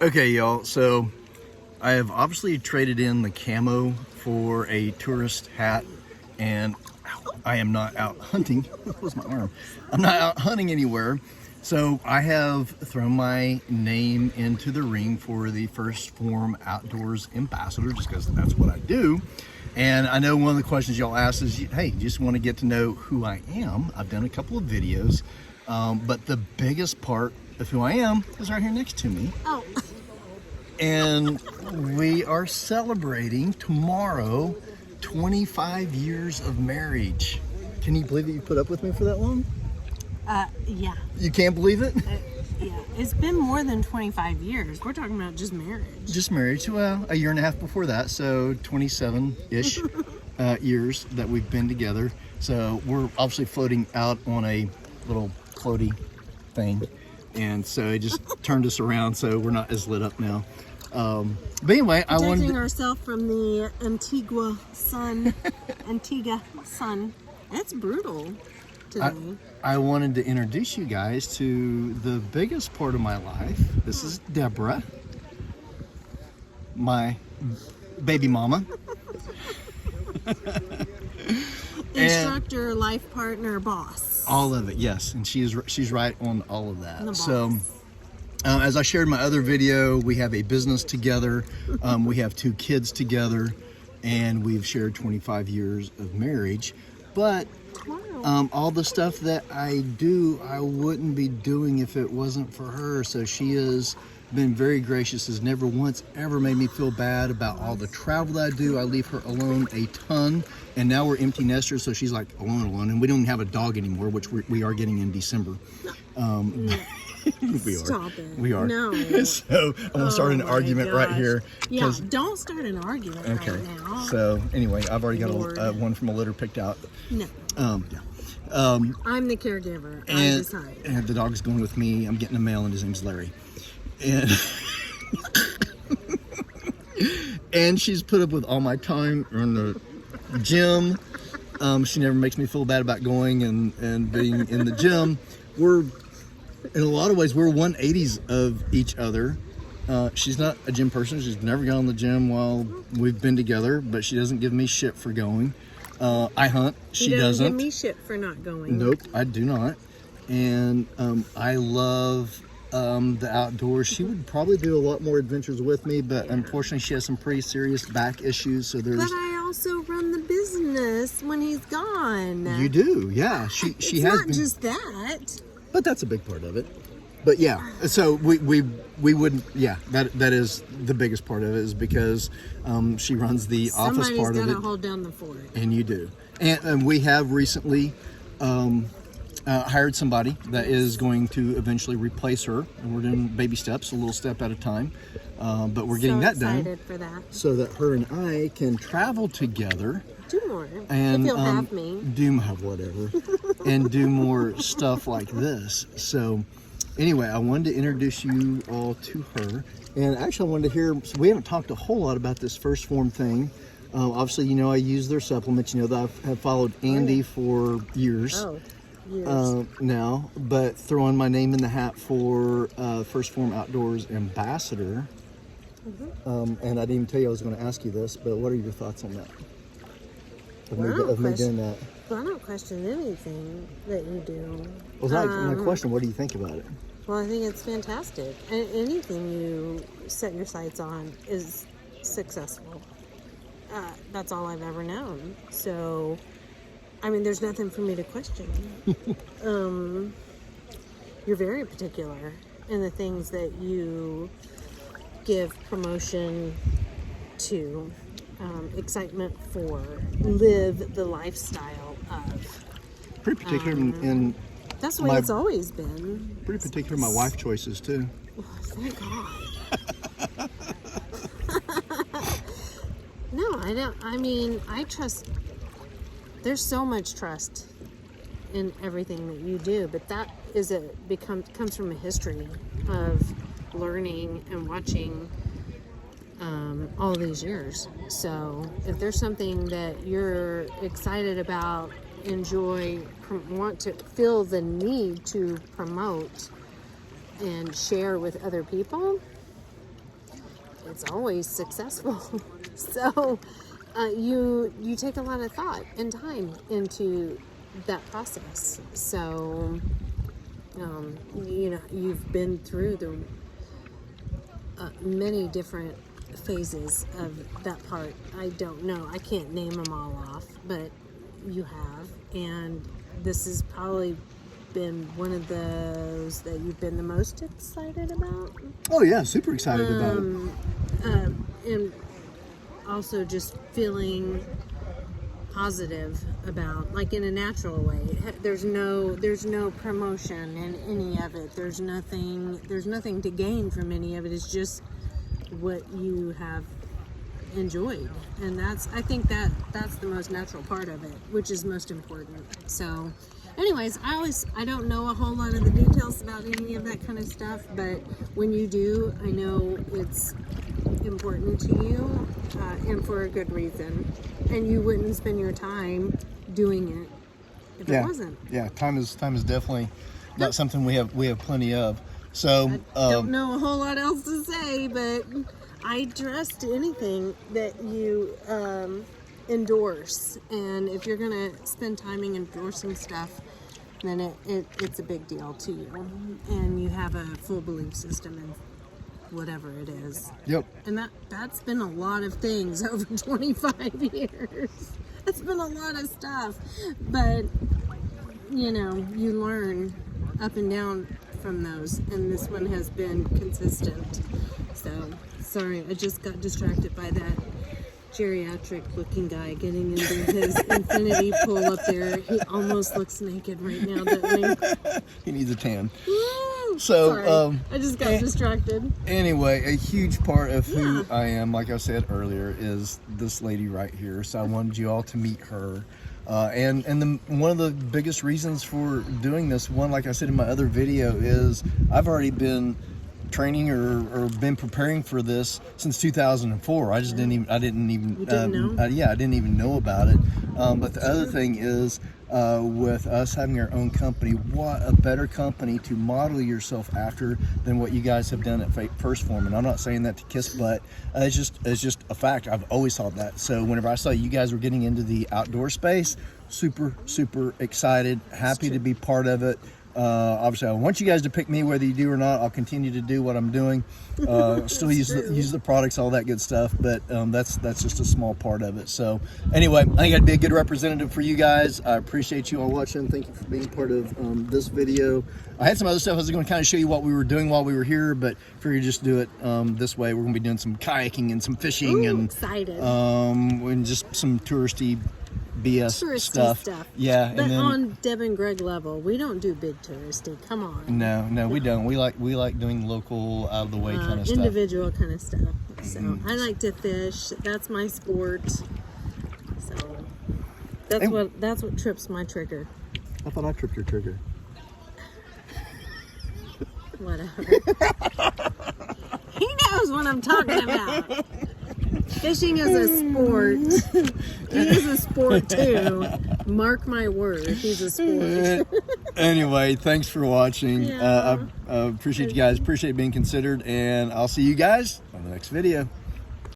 Okay, y'all, so I have obviously traded in the camo for a tourist hat, and I am not out hunting. That was my arm. I'm not out hunting anywhere. So I have thrown my name into the ring for the first Phorm Outdoors ambassador, just because that's what I do. And I know one of the questions y'all ask is, hey, you just want to get to know who I am. I've done a couple of videos, but the biggest part of who I am is right here next to me. Oh. And we are celebrating tomorrow 25 years of marriage. Can you believe that you put up with me for that long? Yeah. You can't believe it? Yeah. It's been more than 25 years. We're talking about just marriage. Just married. Well, a year and a half before that, so 27-ish years that we've been together. So we're obviously floating out on a little floaty thing. And so it just turned us around, so we're not as lit up now. But anyway, I wanted protecting ourselves from the Antigua sun. Antigua sun. That's brutal today. I wanted to introduce you guys to the biggest part of my life. This is Deborah, my baby mama. Instructor, life partner, boss. All of it, yes, and she's right on all of that. The So, as I shared in my other video, we have a business together. We have 2 kids together, and we've shared 25 years of marriage. But all the stuff that I do, I wouldn't be doing if it wasn't for her. So she has been very gracious, has never once ever made me feel bad about all the travel that I do. I leave her alone a ton, and now we're empty nesters, so she's like alone, and we don't have a dog anymore, which we are getting in December. We are. Stop it. We are. No. So I'm gonna start an argument right here. Yeah, don't start an argument right now. So anyway, I've already got one from a litter picked out. No. Yeah. I'm the caregiver. I decide. And the dog's going with me. I'm getting a mail, and his name's Larry. And and she's put up with all my time in the gym. She never makes me feel bad about going and being in the gym. We're, in a lot of ways, we're 180s of each other. She's not a gym person. She's never gone to the gym while we've been together, but she doesn't give me shit for going. I hunt. She doesn't. Give me shit for not going. Nope, I do not. And I love the outdoors. She would probably do a lot more adventures with me, but unfortunately she has some pretty serious back issues, so there's... But I also run the business when he's gone. You do, yeah. She it's has not been... just that. But that's a big part of it. But yeah, so we wouldn't, yeah, that is the biggest part of it, is because she runs the office part of it. Somebody's gonna hold down the fort. And you do. And we have recently hired somebody that is going to eventually replace her, and we're doing baby steps, a little step at a time. But we're getting that done for that. so that her and I can travel together. Do more. And if you'll have me. Do whatever. And do more stuff like this. So anyway, I wanted to introduce you all to her. And actually I wanted to hear, so we haven't talked a whole lot about this first Phorm thing. Obviously, you know, I use their supplements. You know that I have followed Andy for years. Oh. Years. Now, but throwing my name in the hat for first Phorm Outdoors ambassador. And I didn't even tell you I was going to ask you this, but what are your thoughts on that? Of me doing that? Well, I don't question anything that you do. Well, that's my question. What do you think about it? Well, I think it's fantastic. Anything you set your sights on is successful. That's all I've ever known. So, I mean, there's nothing for me to question. You're very particular in the things that you give promotion to, excitement for, live the lifestyle of. Pretty particular in that's the way it's always been. Pretty particular in my wife choices too. Oh, thank God. No, I don't. I mean, I trust. There's so much trust in everything that you do, but that comes from a history of learning and watching all these years. So if there's something that you're excited about, enjoy, want to feel the need to promote, and share with other people, it's always successful. So you take a lot of thought and time into that process. So you've been through the many different phases of that part. I don't know, I can't name them all off, but you have, and this has probably been one of those that you've been the most excited about. Oh yeah, super excited about it. And also just feeling positive about, like, in a natural way. There's no promotion in any of it. There's nothing to gain from any of it. It's just what you have enjoyed, and I think that's the most natural part of it, which is most important. So anyways, I don't know a whole lot of the details about any of that kind of stuff, but when you do, I know it's important to you, and for a good reason, and you wouldn't spend your time doing it if it wasn't. Yeah, time is definitely not something we have plenty of. So I don't know a whole lot else to say, but I trust anything that you endorse, and if you're gonna spend timing endorsing stuff, then it's a big deal to you, and you have a full belief system in whatever it is. Yep. And that's been a lot of things over 25 years. It's been a lot of stuff, but you learn up and down from those, and this one has been consistent. So sorry, I just got distracted by that geriatric looking guy getting into his infinity pool up there. He almost looks naked right now, doesn't he? He needs a tan. Woo! So sorry, I just got distracted. Anyway, a huge part of who I am, like I said earlier, is this lady right here. So I wanted you all to meet her. One of the biggest reasons for doing this, one, like I said in my other video, is I've already been training or been preparing for this since 2004. I just didn't even know about it. But the other thing is, with us having our own company, what a better company to model yourself after than what you guys have done at First Phorm. And I'm not saying that to kiss butt. It's just a fact. I've always thought that. So whenever I saw you guys were getting into the outdoor space, super excited, happy to be part of it. Obviously, I want you guys to pick me whether you do or not. I'll continue to do what I'm doing. Still use the products, all that good stuff. But that's just a small part of it. So anyway, I think I'd be a good representative for you guys. I appreciate you all watching. Thank you for being part of this video. I had some other stuff I was going to kind of show you what we were doing while we were here, but figured just do it this way. We're going to be doing some kayaking and some fishing. Ooh, and excited. And just some touristy BS stuff. Yeah, but and then, on Deb and Greg level, we don't do big touristy. Come on. No, we don't. We like doing local, out of the way kind of stuff. Individual kind of stuff. So I like to fish. That's my sport. So that's what trips my trigger. I thought I tripped your trigger. Whatever. He knows what I'm talking about. Fishing is a sport. He is a sport too. Mark my word, he's a sport. Anyway, thanks for watching. Yeah. I appreciate you guys. Appreciate being considered, and I'll see you guys on the next video.